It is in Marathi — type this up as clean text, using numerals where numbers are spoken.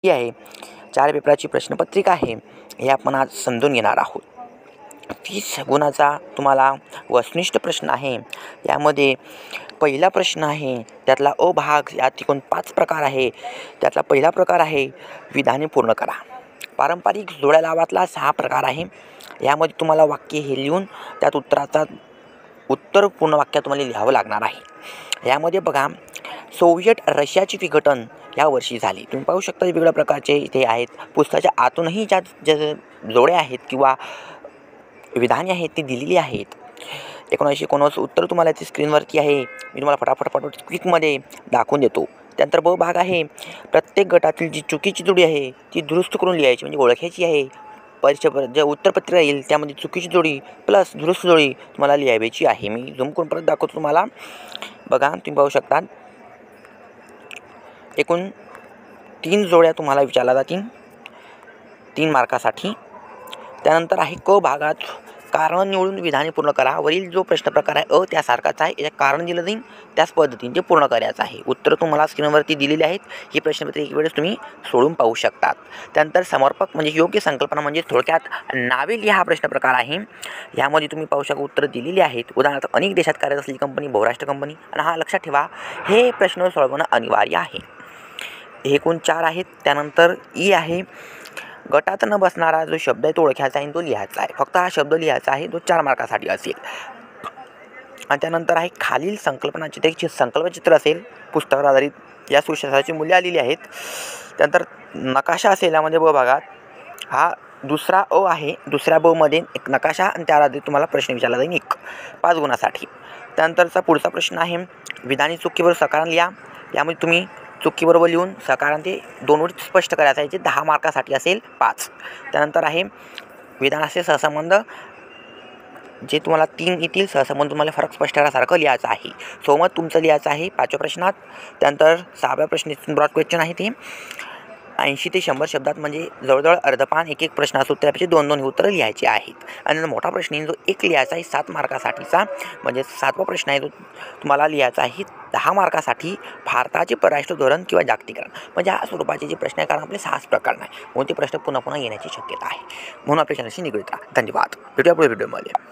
ही आहे 4 पेपराची प्रश्नपत्रिका आहे हे आपण आज समजून घेणार आहोत। 30 गुणाचा तुम्हाला वस्तुनिष्ठ प्रश्न आहे। यामध्ये पहिला प्रश्न आहे त्यातला अ भाग, यात एकूण 5 प्रकार आहे। त्यातला पहिला प्रकार आहे विधाने पूर्ण करा। पारंपरिक जोड्या लावातला 6 प्रकार आहे। यामध्ये तुम्हाला वाक्य हे लिहून त्यात उत्तर पूर्ण वाक्य तुम्हाला लिहावं लागणार आहे। यामध्ये बघा, सोव्हिएट रशियाचे विघटन या वर्षी झाले। तुम्ही पाहू शकता वेगवेगळ्या प्रकारचे इथे आहेत। पुस्तकाच्या आतूनही ज्या जोड्या आहेत किंवा विधाने आहेत ती दिलेली आहेत। 1919 उत्तर तुम्हाला इथे स्क्रीनवरती आहे। मी तुम्हाला फटाफट क्विकमध्ये दाखवून देतो। त्यानंतर ब भाग आहे, प्रत्येक गटातील जी चुकीची जोडी आहे ती दुरुस्त करून लिहायची, म्हणजे ओळखायची आहे। परीक्षेवर जे उत्तरपत्रिका येईल त्यामध्ये चुकीची जोडी प्लस दुरुस्त जोडी तुम्हाला लिहायची आहे। मी झूम करून परत दाखवतो तुम्हाला। बघा, तुम्ही पाहू शकता एकूण 3 जोड्या तुम्हाला विचारल्या जातील 3 मार्कासाठी। त्यानंतर आहे क भागात, कारण निवडून विधाने पूर्ण करा। वरील जो प्रश्न प्रकार आहे त्या सारखाच आहे, याचे कारण दिलं जाईल त्याच पद्धतीने ते पूर्ण करायचं आहे। उत्तर तुम्हाला स्क्रीनवरती दिलेली आहेत। ही प्रश्नपत्रिका एक वेळेस तुम्ही सोडून पाहू शकतात। त्यानंतर समर्पक म्हणजे योग्य संकल्पना, म्हणजे थोडक्यात नावे लिहा हा प्रश्न प्रकार आहे। यामध्ये तुम्ही पाहू शकता उत्तर दिलेली आहेत। उदाहरणार्थ, अनेक देशात कार्यरत असलेली कंपनी बहुराष्ट्र कंपनी। आणि हा लक्षात ठेवा, हे प्रश्न सोडवणं अनिवार्य आहे। हे एकूण 4 आहेत। त्यानंतर ई आहे, गटात न बसणारा जो शब्द आहे तो ओळखायचा आहे, तो लिहायचा आहे। फक्त हा शब्द लिहायचा आहे, तो 4 मार्कासाठी असेल। आणि त्यानंतर आहे खालील संकल्पनाचित्र, संकल्पचित्र असेल पुस्तकावर आधारित या सुशासनाची मूल्य आलेली आहेत। त्यानंतर नकाशा असेल, यामध्ये ब भागात हा दुसरा अ आहे। दुसऱ्या ब मध्ये एक नकाशा आणि त्या आधारित तुम्हाला प्रश्न विचारला जाईल 5 गुणासाठी। त्यानंतरचा पुढचा प्रश्न आहे, विधाने चुकीवर सकारण लिहा। यामध्ये तुम्ही चुकीबरोबर लिहून सकारण ते 2 ओळीत स्पष्ट करायचं आहे, जे 10 मार्कासाठी असेल 5। त्यानंतर आहे विधानाचे सहसंबंध, जे तुम्हाला 3 येतील। सहसंबंध तुम्हाला फरक स्पष्ट करासारखं लिहायचं आहे। सहमत तुमचं लिहायचं आहे 5व्या प्रश्नात। त्यानंतर 6व्या प्रश्न ब्रॉड क्वेश्चन आहे ते 80 ते 100 शब्दात, म्हणजे जवळजवळ अर्धपान एक प्रश्न असतो, त्यापेक्षा 2-2 उत्तरं लिहायची आहेत। आणि मोठा प्रश्न आहे जो 1 लिहायचा आहे 7 मार्कासाठीचा, म्हणजे 7वा प्रश्न आहे तो तुम्हाला लिहायचा आहे 10 मार्कासाठी। भारताचे परराष्ट्र धोरण किंवा जागतिकरण, म्हणजे या स्वरूपाचे जे प्रश्न आहे, कारण आपले 6 प्रकार नाही म्हणून ते प्रश्न पुन्हा पुन्हा येण्याची शक्यता आहे। म्हणून आपल्या चॅनलशी निगडीत राहा। धन्यवाद, भेटूया पुढील व्हिडिओमध्ये।